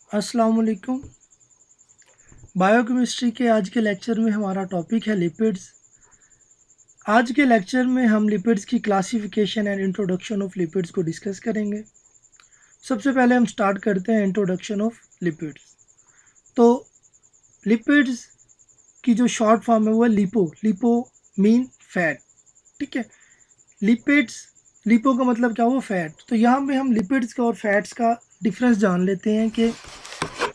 अस्सलाम वालेकुम। बायोकेमिस्ट्री के आज के लेक्चर में हमारा टॉपिक है लिपिड्स। आज के लेक्चर में हम लिपिड्स की classification and introduction of lipids को डिस्कस करेंगे। सबसे पहले हम स्टार्ट करते हैं इंट्रोडक्शन ऑफ लिपिड्स। तो लिपिड्स की जो शॉर्ट फॉर्म है वो है लिपो मीन फैट। ठीक है, लिपिड्स, लिपो का मतलब क्या हुआ, फैट। तो यहाँ पे हम लिपिड्स का और फैट्स का डिफरेंस जान लेते हैं कि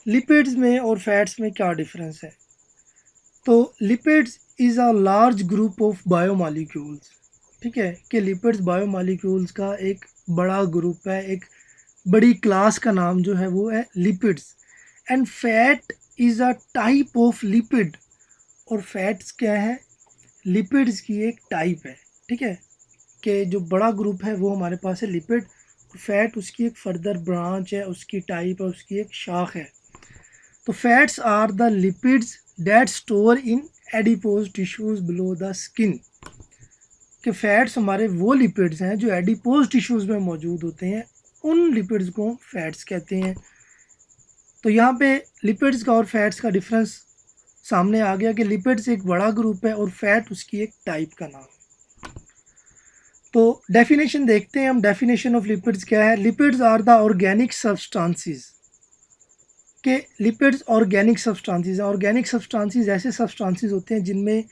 लिपिड्स में और फैट्स में क्या डिफरेंस है। तो lipids is a large group of biomolecules. ठीक है, कि लिपिड्स बायोमॉलिक्यूल्स का एक बड़ा ग्रुप है, एक बड़ी क्लास का नाम जो है वो है lipids. And fat is a type of lipid. और फैट्स क्या है, लिपिड्स की एक टाइप है। ठीक है, कि जो बड़ा ग्रुप है वो हमारे पास है लिपिड, फैट उसकी एक फर्दर ब्रांच है, उसकी टाइप है, उसकी एक शाख है। तो fats are the lipids that store in adipose tissues below the skin. कि फैट्स हमारे वो लिपिड्स हैं जो एडिपोज टिश्यूज में मौजूद होते हैं, उन लिपिड्स को फैट्स कहते हैं। तो यहाँ पे लिपिड्स का और फैट्स का डिफरेंस सामने आ गया कि लिपिड्स एक बड़ा ग्रुप है और फैट उसकी एक टाइप का नाम है। तो डेफिनेशन देखते हैं हम। डेफिनेशन ऑफ लिपिड्स क्या है। Lipids are the organic substances. के लिपिड्स ऑर्गेनिक सब्सटेंसेस हैं। ऑर्गेनिक सब्सटेंसेस ऐसे सब्सटेंसेस होते हैं जिनमें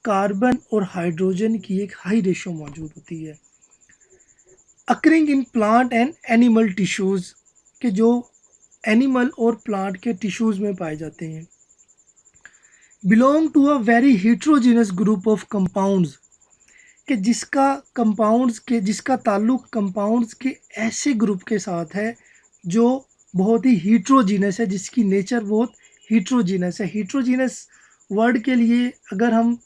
कार्बन और हाइड्रोजन की एक हाई रेशो मौजूद होती है। Occurring in plant and animal tissues, के जो एनिमल और प्लांट के टिश्यूज़ में पाए जाते हैं। Belong to a very heterogeneous group of compounds, कि जिसका ताल्लुक कंपाउंड्स के ऐसे ग्रुप के साथ है जो बहुत ही हीट्रोजीनस है, जिसकी नेचर बहुत हीट्रोजीनस है। हीट्रोजीनस वर्ड के लिए अगर हम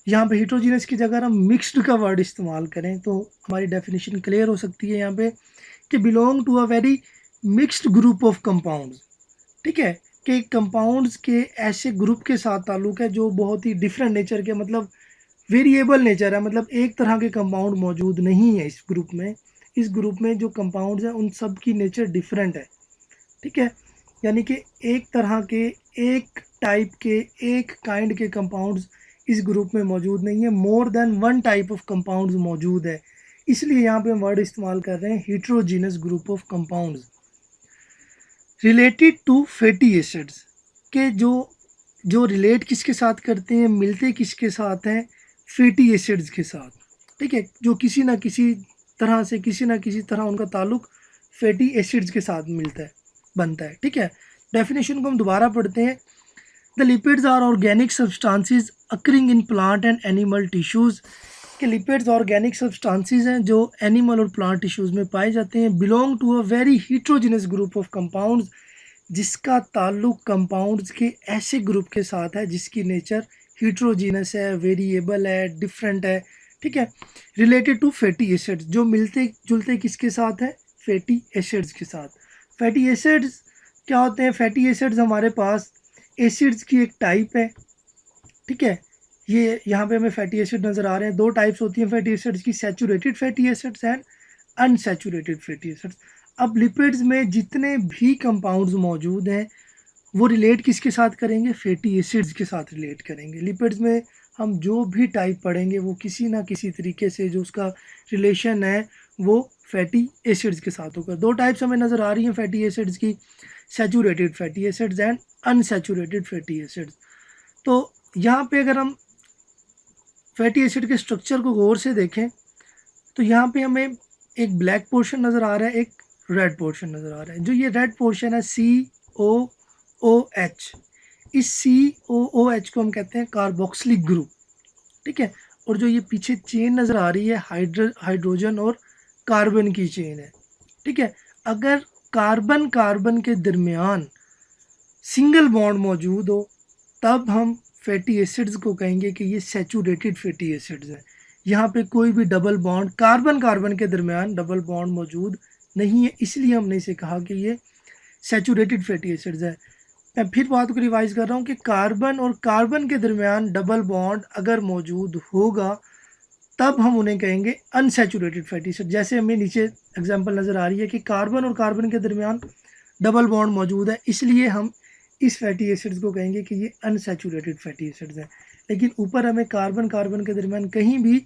यहाँ पे हीट्रोजीनस की जगह हम मिक्स्ड का वर्ड इस्तेमाल करें तो हमारी डेफिनेशन क्लियर हो सकती है यहाँ पे, कि belong to a very mixed group of compounds. ठीक है, कि कंपाउंड्स के ऐसे ग्रुप के साथ ताल्लुक है जो बहुत ही डिफरेंट नेचर के, मतलब वेरिएबल नेचर है, मतलब एक तरह के कंपाउंड मौजूद नहीं है इस ग्रुप में। इस ग्रुप में जो कंपाउंड्स हैं उन सब की नेचर डिफरेंट है। ठीक है, यानी कि एक तरह के, एक टाइप के, एक काइंड के कंपाउंड्स इस ग्रुप में मौजूद नहीं है। More than one type of compounds मौजूद है, इसलिए यहाँ पे हम वर्ड इस्तेमाल कर रहे हैं heterogeneous group of compounds. Related to fatty acids, के जो रिलेट किसके साथ करते हैं, मिलते किसके साथ हैं, फैटी एसिड्स के साथ। ठीक है, जो किसी ना किसी तरह से, किसी ना किसी तरह उनका ताल्लुक फैटी एसिड्स के साथ मिलता है, बनता है। ठीक है, डेफिनेशन को हम दोबारा पढ़ते हैं। The lipids are organic substances occurring in plant and animal tissues, के लिपिड्स ऑर्गेनिक सब्सटेंसेस हैं जो एनिमल और प्लांट टिश्यूज़ में पाए जाते हैं। Belong to a very heterogeneous group of compounds, जिसका ताल्लुक कंपाउंड्स के ऐसे ग्रुप के साथ है जिसकी नेचर हीट्रोजीनस है, वेरिएबल है, डिफरेंट है। ठीक है, रिलेटेड टू फैटी एसिड्स, जो मिलते जुलते किसके साथ है, फैटी एसिड्स के साथ। फैटी एसिड्स क्या होते हैं, फैटी एसिड्स हमारे पास एसिड्स की एक टाइप है। ठीक है, ये यहाँ पे हमें फैटी एसिड नज़र आ रहे हैं। दो टाइप्स होती हैं फैटी एसिड्स की, saturated fatty acids and unsaturated fatty acids. अब लिपिड्स में जितने भी कंपाउंड्स मौजूद हैं वो रिलेट किसके साथ करेंगे, फैटी एसिड्स के साथ रिलेट करेंगे। लिपिड्स में हम जो भी टाइप पढ़ेंगे वो किसी ना किसी तरीके से जो उसका रिलेशन है वो फैटी एसिड्स के साथ होगा। दो टाइप्स हमें नज़र आ रही हैं फैटी एसिड्स की, saturated fatty acids and unsaturated fatty acids. तो यहाँ पे अगर हम फैटी एसिड के स्ट्रक्चर को गौर से देखें तो यहाँ पे हमें एक ब्लैक पोर्शन नज़र आ रहा है, एक रेड पोर्शन नज़र आ रहा है। जो ये रेड पोर्शन है COOH, इस COOH को हम कहते हैं कार्बोक्सिलिक ग्रुप। ठीक है, और जो ये पीछे चेन नज़र आ रही है हाइड्रोजन और कार्बन की चेन है। ठीक है, अगर कार्बन कार्बन के दरमियान सिंगल बॉन्ड मौजूद हो तब हम फैटी एसिड्स को कहेंगे कि ये सैचुरेटेड फैटी एसिड्स हैं। यहाँ पे कोई भी डबल बॉन्ड, कार्बन कार्बन के दरमियान डबल बॉन्ड मौजूद नहीं है, इसलिए हमने इसे कहा कि ये सैचुरेटेड फैटी एसिड्स है। मैं फिर बात को रिवाइज कर रहा हूँ कि कार्बन और कार्बन के दरमियान डबल बॉन्ड अगर मौजूद होगा तब हम उन्हें कहेंगे अनसैचुरेटेड फैटी एसिड। जैसे हमें नीचे एग्जांपल नज़र आ रही है कि कार्बन और कार्बन के दरमियान डबल बॉन्ड मौजूद है, इसलिए हम इस फैटी एसिड्स को कहेंगे कि ये अनसैचुरेटेड फैटी एसिड्स हैं। लेकिन ऊपर हमें कार्बन कार्बन के दरमियान कहीं भी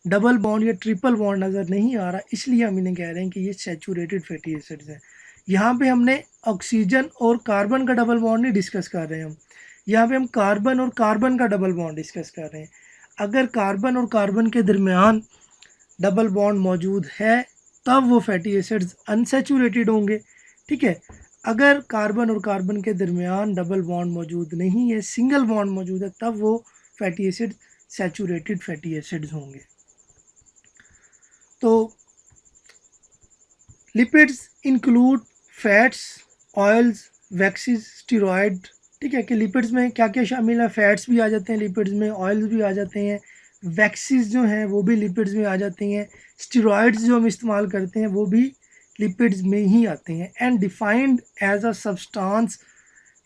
डबल बॉन्ड या ट्रिपल बॉन्ड नज़र नहीं आ रहा, इसलिए हम इन्हें कह रहे हैं कि ये सैचुरेटेड फैटी एसिड्स हैं। यहाँ पे हमने ऑक्सीजन और कार्बन का डबल बॉन्ड नहीं डिस्कस कर रहे हैं हम, यहाँ पे हम कार्बन और कार्बन का डबल बॉन्ड डिस्कस कर रहे हैं। अगर कार्बन और कार्बन के दरमियान डबल बॉन्ड मौजूद है तब वो फैटी एसिड्स अनसैचुरेटेड होंगे, ठीक है। अगर कार्बन और कार्बन के दरमियान डबल बॉन्ड मौजूद नहीं है, सिंगल बॉन्ड मौजूद है, तब वो fatty acid saturated fatty acids होंगे। तो lipids include fats, oils, waxes, steroid, ठीक है। कि लिपिड्स में क्या क्या शामिल है, फैट्स भी आ जाते हैं लिपिड्स में, ऑयल्स भी आ जाते हैं, वैक्सीज जो हैं वो भी लिपिड्स में आ जाती हैं, स्टीरॉयड्स जो हम इस्तेमाल करते हैं वो भी लिपिड्स में ही आते हैं। And defined as a substance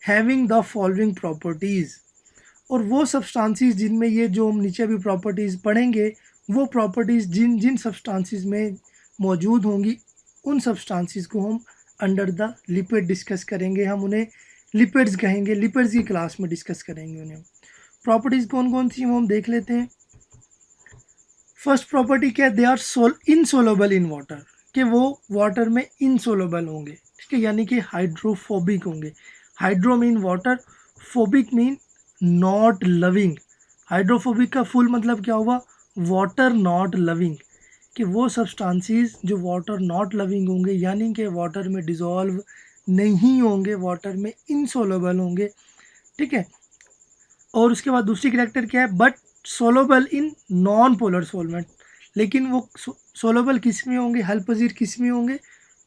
having the following properties, और वो सब्सटेंसेस जिनमें ये जो हम नीचे भी प्रॉपर्टीज़ पढ़ेंगे, वो प्रॉपर्टीज़ जिन जिन सब्सटेंसेस में मौजूद होंगी, उन सब्सटेंसेस को हम अंडर द लिपिड डिस्कस करेंगे। हम उन्हें लिपिड्स कहेंगे, लिपिड्स की क्लास में डिस्कस करेंगे उन्हें। प्रॉपर्टीज़ कौन कौन सी वो हम देख लेते हैं। फर्स्ट प्रॉपर्टी क्या है, they are insoluble in water, कि वो वाटर में इनसोलेबल होंगे, ठीक है, यानी कि हाइड्रोफोबिक होंगे। Hydro mean water, phobic mean not loving. Hydrophobic का फुल मतलब क्या हुआ, वाटर नॉट लविंग, कि वो सब्सटेंसेस जो वाटर नॉट लविंग होंगे, यानी कि वाटर में डिज़ोल्व नहीं होंगे, वाटर में इनसोलेबल होंगे, ठीक है। और उसके बाद दूसरी कैरेक्टर क्या है, but soluble in non polar solvent, लेकिन वो सोलेबल किस में होंगे, हल-पजीर किस में होंगे,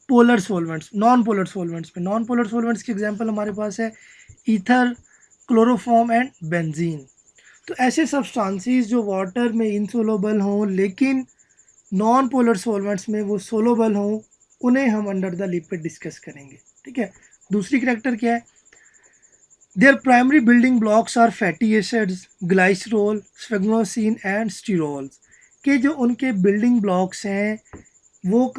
polar solvents, non polar solvents में। नॉन पोलर सॉल्वेंट्स की एग्जांपल हमारे पास है ईथर, क्लोरोफॉर्म एंड बेंजीन। तो ऐसे सब्सटेंसेस जो वाटर में इनसोलेबल हों लेकिन नॉन पोलर सॉल्वेंट्स में वो सोलेबल हों, उन्हें हम अंडर द लिपिड डिस्कस करेंगे, ठीक है। दूसरी कैरेक्टर क्या है, their primary building blocks are fatty acids, glycerol, sphingosine and sterols, के जो उनके बिल्डिंग ब्लॉक्स हैं वो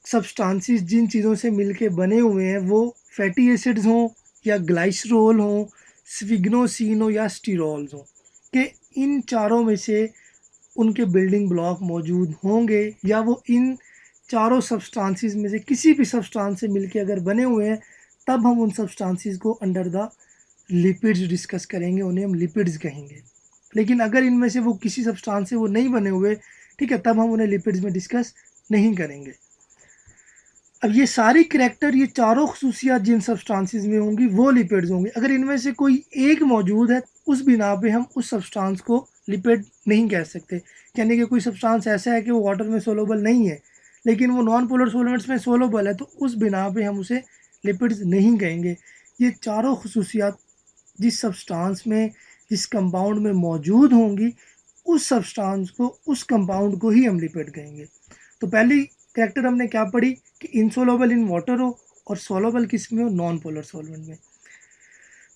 सब्सटेंसेस जिन चीज़ों से मिलके बने हुए हैं वो फैटी एसिड्स हों या ग्लाइसरोल हों, स्फिग्नोसिन हो या स्टीरोल्स हों, कि इन चारों में से उनके बिल्डिंग ब्लॉक मौजूद होंगे, या वो इन चारों सब्सटेंसेस में से किसी भी सब्सटेंस से मिलके अगर बने हुए हैं, तब हम उन सब्सटेंसेस को अंडर द लिपिड्स डिस्कस करेंगे, उन्हें हम लिपिड्स कहेंगे। लेकिन अगर इनमें से वो किसी सब्सटेंस से वो नहीं बने हुए, ठीक है, तब हम उन्हें लिपिड्स में डिस्कस नहीं करेंगे। अब ये सारी करैक्टर, ये चारों खसूसियात जिन सब्सटेंसेस में होंगी वो लिपिड्स होंगे। अगर इनमें से कोई एक मौजूद है, उस बिना पे हम उस सब्सटेंस को लिपिड नहीं कह सकते। यानी कि कोई सब्सटेंस ऐसा है कि वो वाटर में सोलेबल नहीं है लेकिन वो नॉन पोलर सॉल्वेंट्स में सोलेबल है, तो उस बिना पे हम उसे लिपिड्स नहीं कहेंगे। ये चारों खसूसियात जिस सब्सटेंस में, जिस कंपाउंड में मौजूद होंगी, उस सब्सटेंस को, उस कंपाउंड को ही हम लिपिड कहेंगे। तो पहली कैरेक्टर हमने क्या पढ़ी कि इनसोलेबल इन वाटर हो और सोलेबल किस में हो, नॉन पोलर सॉल्वेंट में।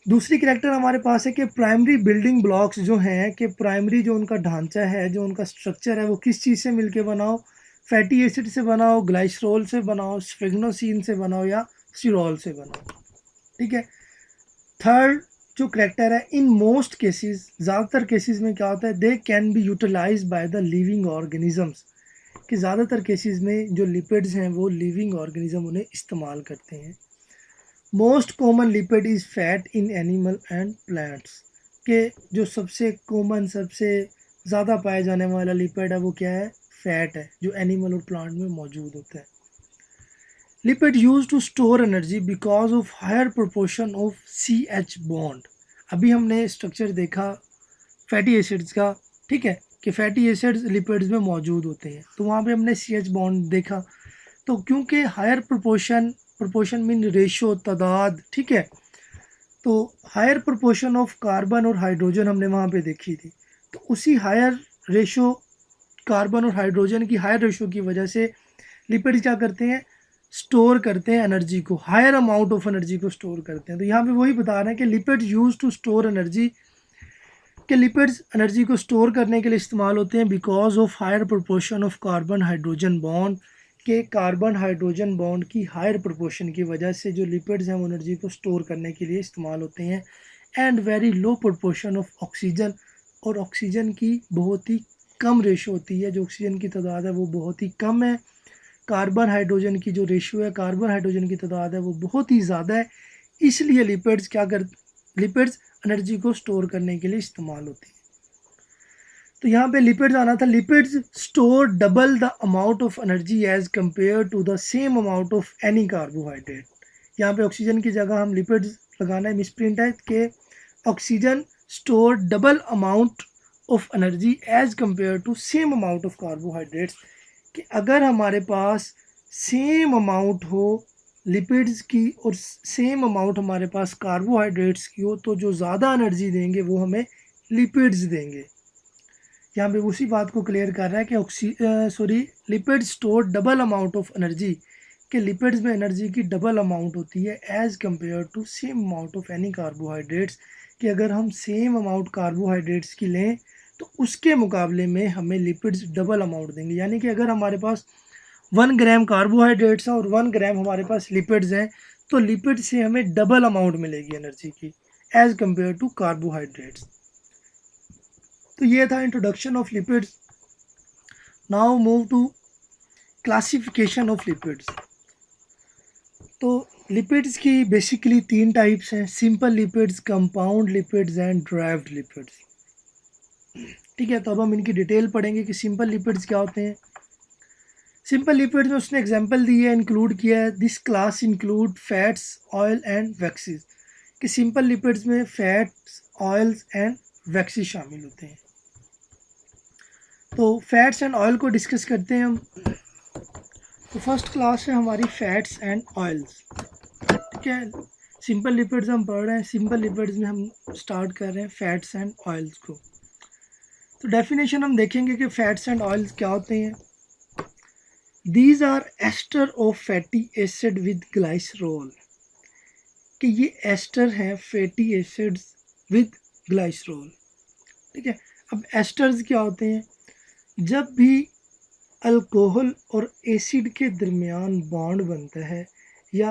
दूसरी कैरेक्टर हमारे पास है कि प्राइमरी बिल्डिंग ब्लॉक्स जो हैं, कि प्राइमरी जो उनका ढांचा है, जो उनका स्ट्रक्चर है, वो किस चीज़ से मिलके बना हो, फैटी एसिड से बना हो, ग्लाइसरोल से बना हो, स्फिग्नोसिन से बना हो या स्टीरोल से बना हो, ठीक है। थर्ड जो कैरेक्टर है, इन मोस्ट केसेस, ज़्यादातर केसेस में क्या होता है, they can be utilise by the living organisms, कि ज़्यादातर केसेस में जो लिपिड्स हैं वो लिविंग ऑर्गेनिज्म उन्हें इस्तेमाल करते हैं। Most common lipid is fat in animal and plants, के जो सबसे कॉमन, सबसे ज़्यादा पाया जाने वाला लिपिड है वो क्या है, फैट है, जो एनिमल और प्लांट में मौजूद होता है। Lipid use to store energy because of higher proportion of CH bond. अभी हमने स्ट्रक्चर देखा फैटी एसिड्स का, ठीक है, कि फैटी एसिड्स लिपिड्स में मौजूद होते हैं, तो वहाँ पे हमने CH बॉन्ड देखा। तो क्योंकि हायर प्रोपोर्शन मीन रेशो, तादाद, ठीक है, तो हायर प्रोपोर्शन ऑफ कार्बन और हाइड्रोजन हमने वहाँ पे देखी थी। तो उसी हायर रेशो, कार्बन और हाइड्रोजन की हायर रेशो की वजह से लिपिड क्या करते हैं, स्टोर करते हैं एनर्जी को, हायर अमाउंट ऑफ एनर्जी को स्टोर करते हैं। तो यहाँ पे वही बता रहे हैं कि lipid use to store energy, कि लिपिड्स एनर्जी को स्टोर करने के लिए इस्तेमाल होते हैं because of higher proportion of carbon hydrogen bond, कि कार्बन हाइड्रोजन बॉन्ड की हायर प्रोपोर्शन की वजह से जो लिपिड्स हैं वो एनर्जी को स्टोर करने के लिए इस्तेमाल होते हैं, and very low proportion of oxygen, और ऑक्सीजन की बहुत ही कम रेशो होती है, जो ऑक्सीजन की तादाद है वो बहुत ही कम है। कार्बन हाइड्रोजन की जो रेशो है, कार्बन हाइड्रोजन की तादाद है वो बहुत ही ज़्यादा है, इसलिए लिपिड्स एनर्जी को स्टोर करने के लिए इस्तेमाल होती है। तो यहाँ पे लिपिड्स आना था, lipids store double the amount of energy as compare to the same amount of any carbohydrate. यहाँ पे ऑक्सीजन की जगह हम लिपिड्स लगाना है, मिसप्रिंट है कि oxygen store double amount of energy as compare to same amount of carbohydrates, कि अगर हमारे पास सेम अमाउंट हो लिपिड्स की और सेम अमाउंट हमारे पास कार्बोहाइड्रेट्स की हो, तो जो ज़्यादा एनर्जी देंगे वो हमें लिपिड्स देंगे। यहाँ पे उसी बात को क्लियर कर रहा है कि lipids store double amount of energy, कि लिपिड्स में एनर्जी की डबल अमाउंट होती है as compare to same amount of any carbohydrates, कि अगर हम सेम अमाउंट कार्बोहाइड्रेट्स की लें तो उसके मुकाबले में हमें लिपिड्स डबल अमाउंट देंगे। यानी कि अगर हमारे पास 1 ग्राम कार्बोहाइड्रेट्स हैं और 1 ग्राम हमारे पास लिपिड्स हैं, तो लिपिड से हमें डबल अमाउंट मिलेगी एनर्जी की एज़ कम्पेयर टू कार्बोहाइड्रेट्स। तो ये था introduction of lipids. Now move to classification of lipids. तो लिपिड्स की बेसिकली 3 टाइप्स हैं, simple lipids, compound lipids and derived lipids. ठीक है, तो अब हम इनकी डिटेल पढ़ेंगे कि सिंपल लिपिड्स क्या होते हैं। सिंपल लिपिड्स में उसने एग्जांपल दी है, इंक्लूड किया है, this class include fats, oil and waxes, कि सिंपल लिपिड्स में फैट्स, ऑयल्स एंड वैक्सीज शामिल होते हैं। तो फैट्स एंड ऑयल को डिस्कस करते हैं हम। तो फर्स्ट क्लास है हमारी फैट्स एंड ऑयल्स। ठीक है, सिंपल लिपिड्स हम पढ़ रहे हैं, सिंपल लिपिड्स में हम स्टार्ट कर रहे हैं फैट्स एंड ऑयल्स को। तो डेफिनेशन हम देखेंगे कि फैट्स एंड ऑयल्स क्या होते हैं। These are ester of fatty acid with glycerol, कि ये एस्टर हैं फैटी एसिड्स विद ग्लाइसरॉल। ठीक है, अब एस्टर्स क्या होते हैं, जब भी अल्कोहल और एसिड के दरमियान बॉन्ड बनता है या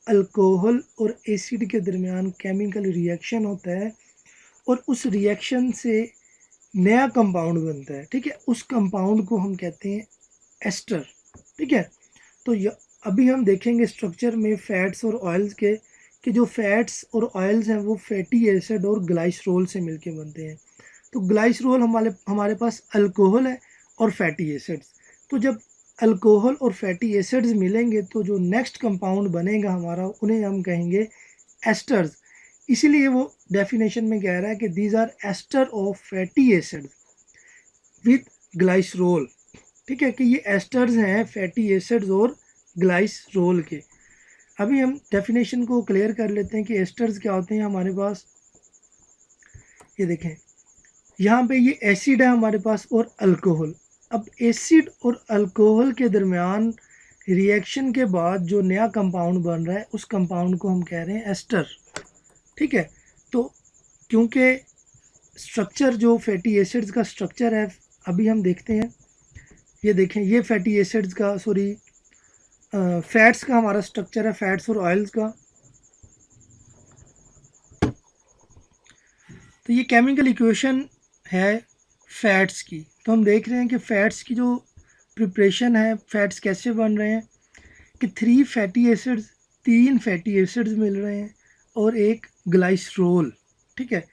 अल्कोहल और एसिड के दरमियान केमिकल रिएक्शन होता है और उस रिएक्शन से नया कंपाउंड बनता है, ठीक है, उस कंपाउंड को हम कहते हैं एस्टर। ठीक है, तो अभी हम देखेंगे स्ट्रक्चर में फैट्स और ऑयल्स के, कि जो फैट्स और ऑयल्स हैं वो फैटी एसिड और ग्लाइसरॉल से मिलके बनते हैं। तो ग्लाइसरॉल हमारे पास अल्कोहल है और फैटी एसिड्स, तो जब अल्कोहल और फैटी एसिड्स मिलेंगे तो जो नेक्स्ट कंपाउंड बनेगा हमारा, उन्हें हम कहेंगे एस्टर्स। इसीलिए वो डेफिनेशन में कह रहा है कि these are ester of fatty acids with glycerol. ठीक है, कि ये एस्टर्स हैं फैटी एसिड्स और ग्लाइसरॉल के। अभी हम डेफिनेशन को क्लियर कर लेते हैं कि एस्टर्स क्या होते हैं हमारे पास। ये देखें, यहाँ पे ये एसिड है हमारे पास और अल्कोहल। अब एसिड और अल्कोहल के दरमियान रिएक्शन के बाद जो नया कंपाउंड बन रहा है उस कंपाउंड को हम कह रहे हैं एस्टर। ठीक है, तो क्योंकि स्ट्रक्चर जो फैटी एसिड्स का स्ट्रक्चर है अभी हम देखते हैं। ये देखें, ये फैटी एसिड्स का फैट्स का हमारा स्ट्रक्चर है, फैट्स और ऑयल्स का। तो ये केमिकल इक्वेशन है फैट्स की। तो हम देख रहे हैं कि फैट्स की जो प्रिपरेशन है, फैट्स कैसे बन रहे हैं, कि 3 फैटी एसिड्स मिल रहे हैं और एक ग्लाइसरॉल। ठीक है,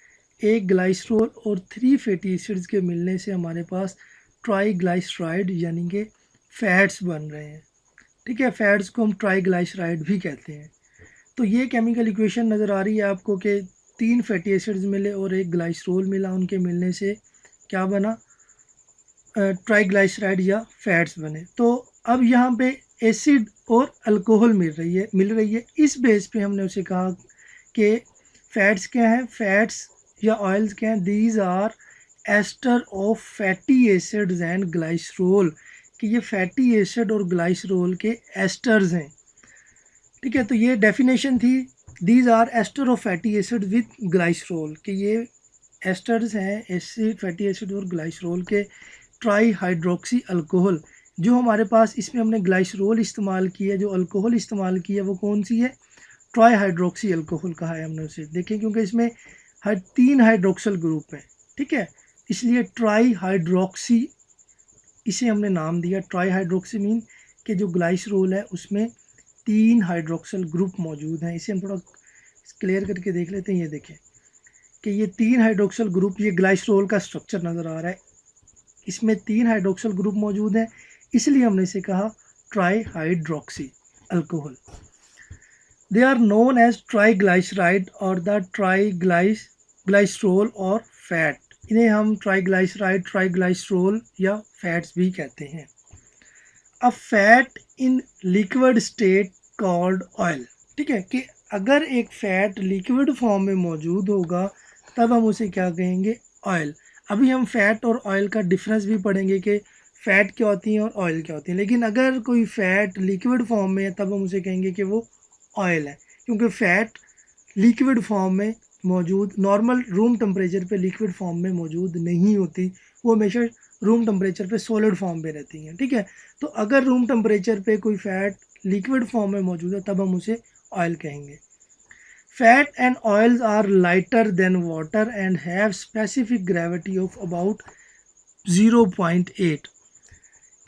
एक ग्लाइसरॉल और 3 फैटी एसिड्स के मिलने से हमारे पास ट्राईग्लाइसराइड यानी कि फैट्स बन रहे हैं। ठीक है, फैट्स को हम ट्राईग्लाइसराइड भी कहते हैं। तो ये केमिकल इक्वेशन नज़र आ रही है आपको कि 3 फैटी एसिड्स मिले और एक ग्लाइसरॉल मिला, उनके मिलने से क्या बना, ट्राईग्लाइसराइड या फैट्स बने। तो अब यहाँ पे एसिड और अल्कोहल मिल रही है। इस बेस पे हमने उसे कहा कि फैट्स क्या हैं, फैट्स या ऑयल्स क्या हैं, these are ester of fatty acids and glycerol, कि ये फैटी एसिड और ग्लाइसरॉल के एस्टर्स हैं। ठीक है, तो ये डेफिनेशन थी, these are ester of fatty acid with glycerol, कि ये एस्टर्स हैं एसिड, फैटी एसिड और ग्लाइसरॉल के ट्राई हाइड्रोक्सी अल्कोहल जो हमारे पास इसमें हमने ग्लाइसरोल इस्तेमाल किया है, जो अल्कोहल इस्तेमाल किया है वो कौन सी है, ट्राई हाइड्रोक्सी अल्कोहल कहा है हमने उसे। देखें क्योंकि इसमें हर 3 हाइड्रोक्सल ग्रुप है, ठीक है, इसलिए ट्राई हाइड्रोक्सी इसे हमने नाम दिया। ट्राई हाइड्रोक्सी मीन कि जो ग्लाइसरोल है उसमें 3 हाइड्रोक्सल ग्रुप मौजूद हैं। इसे हम थोड़ा क्लियर करके देख लेते हैं। ये देखें कि ये 3 हाइड्रोक्सल ग्रुप, ये ग्लाइसरोल का स्ट्रक्चर नज़र आ रहा है, इसमें 3 हाइड्रोक्सल ग्रुप मौजूद हैं, इसलिए हमने इसे कहा tri hydroxy alcohol. They are known as triglyceride और द ट्राईग्लाइसरोल और फैट। इन्हें हम ट्राईग्लाइसराइड, ट्राईग्लाइसरोल या फैट्स भी कहते हैं। A fat in liquid state called oil, ठीक है, कि अगर एक फैट लिक्विड फॉर्म में मौजूद होगा तब हम उसे क्या कहेंगे, ऑयल। अभी हम फैट और ऑयल का डिफरेंस भी पढ़ेंगे कि फ़ैट क्या होती हैं और ऑयल क्या होती हैं, लेकिन अगर कोई फ़ैट लिक्विड फॉर्म में है तब हम उसे कहेंगे कि वो ऑयल है, क्योंकि फ़ैट लिक्विड फॉर्म में मौजूद, नॉर्मल रूम टेम्परेचर पे लिक्विड फॉर्म में मौजूद नहीं होती, वो हमेशा रूम टेम्परेचर पे सॉलिड फॉर्म पे रहती हैं, ठीक है। तो अगर रूम टेम्परेचर पे कोई फ़ैट लिक्विड फॉर्म में मौजूद है तब हम उसे ऑयल कहेंगे। Fat and oils are lighter than water and have specific gravity of about 0.8।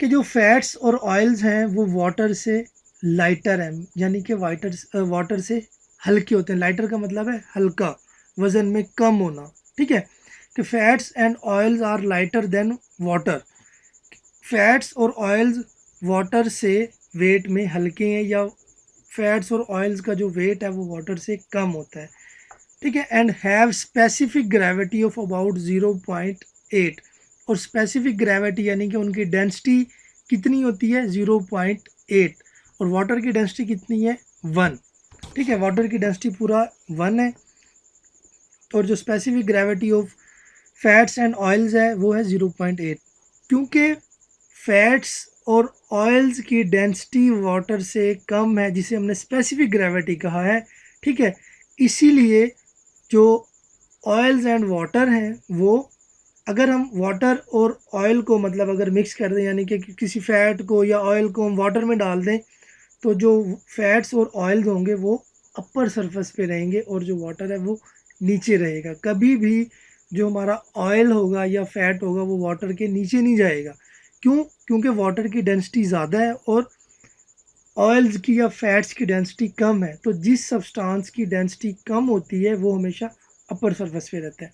कि जो फैट्स और ऑयल्स हैं वो वाटर से लाइटर हैं, यानी कि वाटर से हल्के होते हैं। लाइटर का मतलब है हल्का, वज़न में कम होना, ठीक है। कि fats and oils are lighter than water, fats और ऑयल्स वाटर से वेट में हल्के हैं, या फैट्स और ऑयल्स का जो वेट है वो वाटर से कम होता है, ठीक है। And have specific gravity of about 0.8, और स्पेसिफिक ग्रेविटी यानी कि उनकी डेंसिटी कितनी होती है, 0.8, और वाटर की डेंसिटी कितनी है, 1, ठीक है। वाटर की डेंसिटी पूरा 1 है, और जो specific gravity of fats and oils है वो है 0.8। क्योंकि फैट्स और ऑयल्स की डेंसिटी वाटर से कम है, जिसे हमने स्पेसिफिक ग्रेविटी कहा है, ठीक है, इसीलिए जो ऑयल्स एंड वाटर हैं वो, अगर हम वाटर और ऑयल को मतलब अगर मिक्स कर दें, यानी कि किसी फ़ैट को या ऑयल को हम वाटर में डाल दें, तो जो फैट्स और ऑयल्स होंगे वो अपर सरफेस पे रहेंगे और जो वाटर है वो नीचे रहेगा। कभी भी जो हमारा ऑयल होगा या फैट होगा वो वाटर के नीचे नहीं जाएगा। क्यों? क्योंकि वाटर की डेंसिटी ज़्यादा है और ऑयल्स की या फैट्स की डेंसिटी कम है। तो जिस सब्सटेंस की डेंसिटी कम होती है वो हमेशा अपर सरफेस पे रहता है।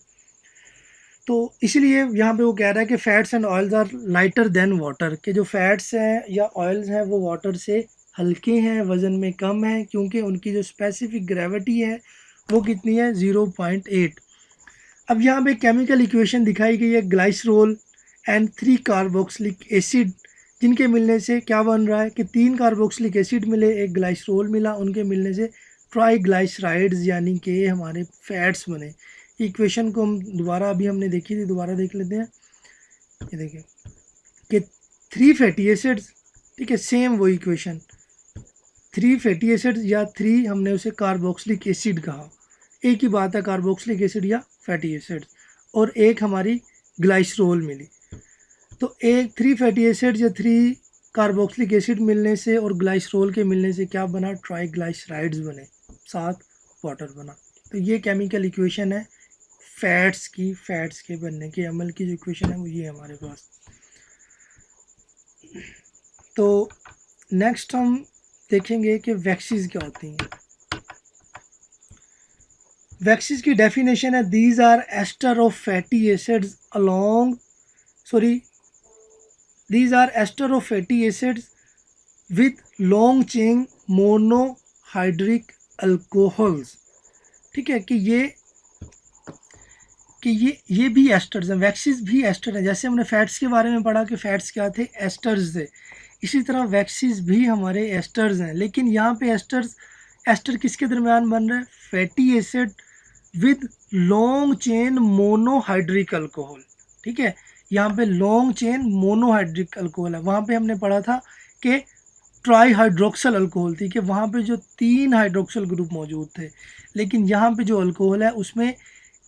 तो इसलिए यहाँ पे वो कह रहा है कि fats and oils are lighter than water, के जो फैट्स हैं या ऑयल्स हैं वो वाटर से हल्के हैं, वज़न में कम है, क्योंकि उनकी जो स्पेसिफिक ग्रेविटी है वो कितनी है, 0.8। अब यहाँ पे केमिकल इक्वेशन दिखाई गई है, ग्लाइसरोल एंड 3 कार्बोक्सिलिक एसिड, जिनके मिलने से क्या बन रहा है कि 3 कार्बोक्सिलिक एसिड मिले, एक ग्लाइसरोल मिला, उनके मिलने से ट्राईग्लाइसराइड्स यानी कि हमारे फैट्स बने। इक्वेशन को हम दोबारा, अभी हमने देखी थी, दोबारा देख लेते हैं। ये देखिए कि 3 फैटी एसिड्स, ठीक है, सेम वो इक्वेशन, 3 फैटी एसिड्स या 3 हमने उसे कार्बोक्सिलिक एसिड कहा, एक ही बात है, कार्बोक्सिलिक एसिड या फैटी एसिड्स, और एक हमारी ग्लाइसरोल मिली। तो एक 3 फैटी एसिड या 3 कार्बोक्सिलिक एसिड मिलने से और ग्लाइसरोल के मिलने से क्या बना, ट्राईग्लाइसराइड्स बने, साथ वाटर बना। तो ये केमिकल इक्वेशन है फैट्स के बनने के अमल की जो इक्वेशन है वो ये है हमारे पास। तो नेक्स्ट हम देखेंगे कि वैक्सीज क्या होती हैं। वैक्सीज की डेफिनेशन है, these are ester of fatty acids along these are ester of fatty acids with long chain monohydric alcohols, ठीक है, कि ये भी एस्टर्स हैं, वैक्सीज भी एस्टर हैं। जैसे हमने फैट्स के बारे में पढ़ा कि फैट्स क्या थे, एस्टर्स थे, इसी तरह वैक्सीज भी हमारे एस्टर्स हैं। लेकिन यहाँ पे एस्टर किसके दरमियान बन रहा है, fatty acid with long chain monohydric alcohol, ठीक है। यहाँ पे लॉन्ग चेन मोनोहाइड्रिक अल्कोहल है, वहाँ पे हमने पढ़ा था कि ट्राई हाइड्रोक्सल अल्कोहल थी, कि वहाँ पे जो 3 हाइड्रोक्सल ग्रुप मौजूद थे, लेकिन यहाँ पे जो अल्कोहल है उसमें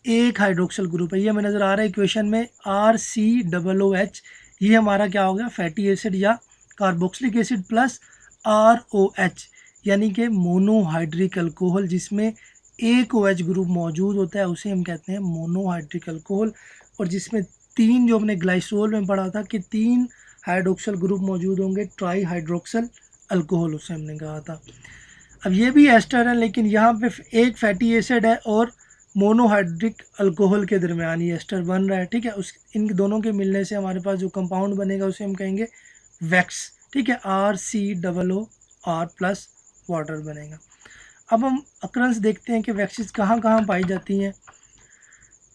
एक हाइड्रोक्सल ग्रुप है। ये हमें नज़र आ रहा है इक्वेशन में RCOOH, ये हमारा क्या हो गया, फैटी एसिड या कार्बोक्सिलिक एसिड प्लस ROH यानी कि मोनोहाइड्रिक अल्कोहल, जिसमें एक OH ग्रुप मौजूद होता है उसे हम कहते हैं मोनोहाइड्रिक अल्कोहल, और जिसमें 3 जो हमने ग्लाइसोल में पढ़ा था कि 3 हाइड्रोक्सल ग्रुप मौजूद होंगे, ट्राई हाइड्रोक्सल अल्कोहल उसे हमने कहा था। अब ये भी एस्टर है, लेकिन यहाँ पे एक फैटी एसिड है और मोनोहाइड्रिक अल्कोहल के दरमियान ये एस्टर बन रहा है, ठीक है। उस इन दोनों के मिलने से हमारे पास जो कंपाउंड बनेगा उसे हम कहेंगे वैक्स, ठीक है। RCOOR प्लस वाटर बनेगा। अब हम अक्रंस देखते हैं कि वैक्सीज कहाँ कहाँ पाई जाती हैं।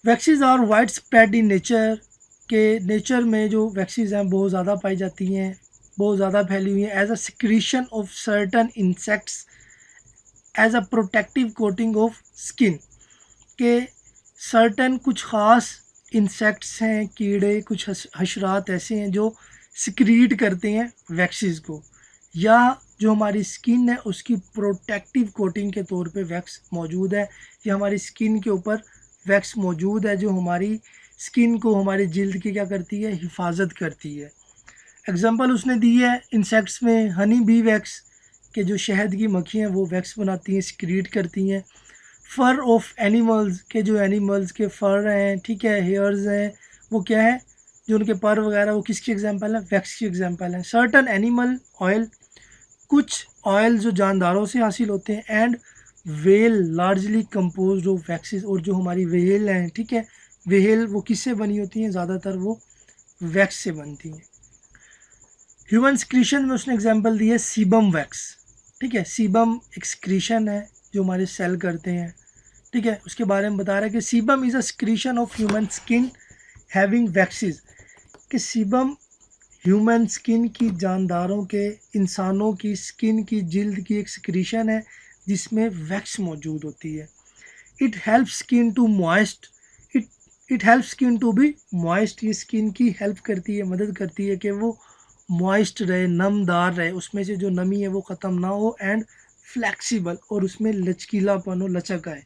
Waxes are wide spread in nature, के नेचर में जो वैक्सीज हैं बहुत ज़्यादा पाई जाती हैं, बहुत ज़्यादा फैली हुई हैं। As a secretion of certain insects as a protective coating of skin, के सर्टन कुछ ख़ास इंसेक्ट्स हैं, कीड़े, कुछ हशरात ऐसे हैं जो सिक्रीट करते हैं वैक्सीज को, या जो हमारी स्किन है उसकी प्रोटेक्टिव कोटिंग के तौर पे वैक्स मौजूद है, या हमारी स्किन के ऊपर वैक्स मौजूद है जो हमारी स्किन को, हमारी जिल्द की क्या करती है, हिफाजत करती है। एग्जांपल उसने दी है इंसेक्ट्स में हनी बी वैक्स, के जो शहद की मक्खी हैं वो वैक्स बनाती हैं, सिक्रीट करती हैं। फर ऑफ एनिमल्स, के जो एनिमल्स के फर हैं, ठीक है, हेयर्स हैं, वो क्या है, जो उनके पर वगैरह, वो किसकी एग्जांपल है, वैक्स की एग्जांपल है। सर्टन एनिमल ऑयल, कुछ ऑयल जो जानदारों से हासिल होते हैं। And well largely composed of waxes, और जो हमारी वेल हैं, ठीक है, वेल वो किससे बनी होती हैं, ज़्यादातर वो वैक्स से बनती हैं। ह्यूमन स्क्रीशन में उसने एग्जांपल दी है सीबम वैक्स, ठीक है। सीबम एक स्क्रीशन है जो हमारे सेल करते हैं, ठीक है, उसके बारे में बता रहा है कि sebum is a secretion of human skin having waxes, कि सीबम ह्यूमन स्किन की, जानदारों के, इंसानों की स्किन की, जिल्द की एक सिक्रीशन है जिसमें वैक्स मौजूद होती है। It help skin to moist, it help skin to be moist, ये स्किन की हेल्प करती है, मदद करती है कि वो मॉइस्ट रहे, नमदार रहे, उसमें से जो नमी है वो ख़त्म ना हो। एंड फ्लैक्सीबल, और उसमें लचकीलापन हो, लचक आए।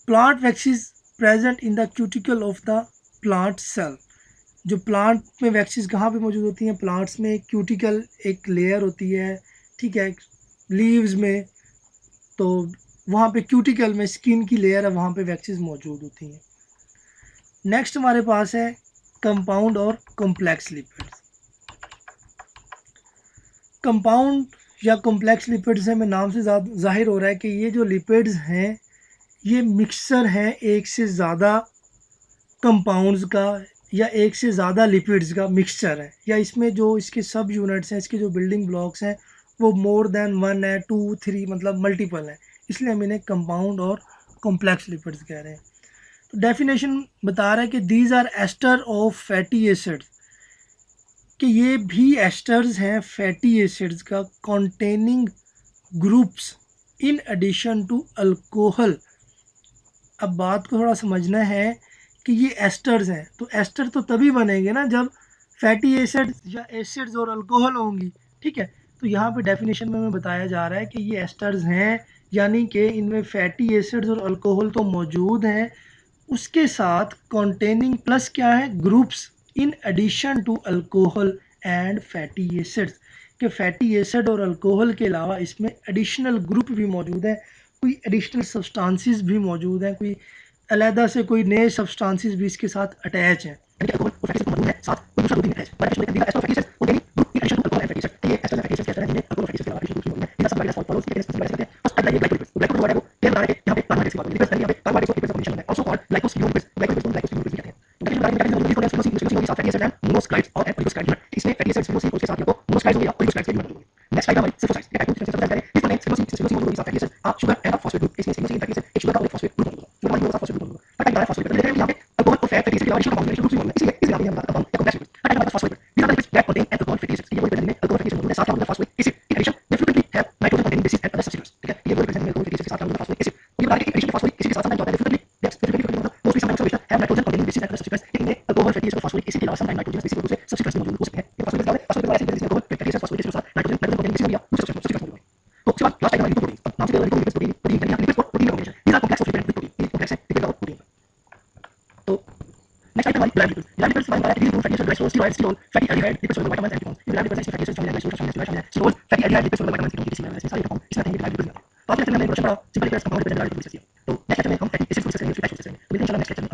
Plant waxes present in the cuticle of the plant cell, जो प्लांट में वैक्सीज कहाँ पे मौजूद होती हैं, प्लांट्स में क्यूटिकल एक लेयर होती है, ठीक है, लीव्स में, तो वहाँ पे क्यूटिकल में स्किन की लेयर है, वहाँ पे वैक्सीज मौजूद होती हैं। नेक्स्ट हमारे पास है कंपाउंड और कॉम्प्लेक्स लिपिड्स। कंपाउंड या कॉम्प्लेक्स लिपिड से हमें नाम से जाहिर हो रहा है कि ये जो लिपिड्स हैं ये मिक्सचर हैं एक से ज़्यादा कंपाउंड्स का या एक से ज़्यादा लिपिड्स का मिक्सचर है, या इसमें जो इसके सब यूनिट्स हैं, इसके जो बिल्डिंग ब्लॉक्स हैं वो मोर देन 1 है, 2, 3, मतलब मल्टीपल है, इसलिए हम इन्हें कंपाउंड और कॉम्प्लेक्स लिपिड्स कह रहे हैं। तो डेफिनेशन बता रहा है कि these are ester of fatty acids, कि ये भी एस्टर्स हैं फैटी एसिड्स का, containing groups in addition to alcohol. अब बात को थोड़ा समझना है कि ये एस्टर्स हैं, तो एस्टर तो तभी बनेंगे ना जब फैटी एसिड्स या एसिड्स और अल्कोहल होंगी, ठीक है। तो यहाँ पे डेफिनेशन में हमें बताया जा रहा है कि ये एस्टर्स हैं, यानी कि इनमें फैटी एसिड्स और अल्कोहल तो मौजूद हैं, उसके साथ कॉन्टेनिंग प्लस क्या है, groups in addition to alcohol and fatty acids, के फैटी एसिड और अल्कोहल के अलावा इसमें एडिशनल ग्रुप भी मौजूद है, कोई एडिशनल सब्सटेंसेस भी मौजूद हैं, कोई अलहदा से कोई नए सब्सटेंसेस भी इसके साथ अटैच हैं। crude oil, crude oil, fatty aldehyde, lipids, soluble vitamins, and ketones. ये lab represents fatty acids, family lipids, crude oil, fatty aldehyde, lipids, soluble vitamins, ketones, ये सारे फॉर्म इसमें आते हैं lipids में। तो आज के लेक्चर में हमने इंट्रोडक्शन पढ़ा, simple lipids, compound lipids, direct lipids. तो नेक्स्ट लेक्चर में हम फैटी एसिड्स को डिस्कस करेंगे, उसकी टाइप्स को डिस्कस करेंगे। तो मिलते हैं इंशाल्लाह नेक्स्ट लेक्चर में।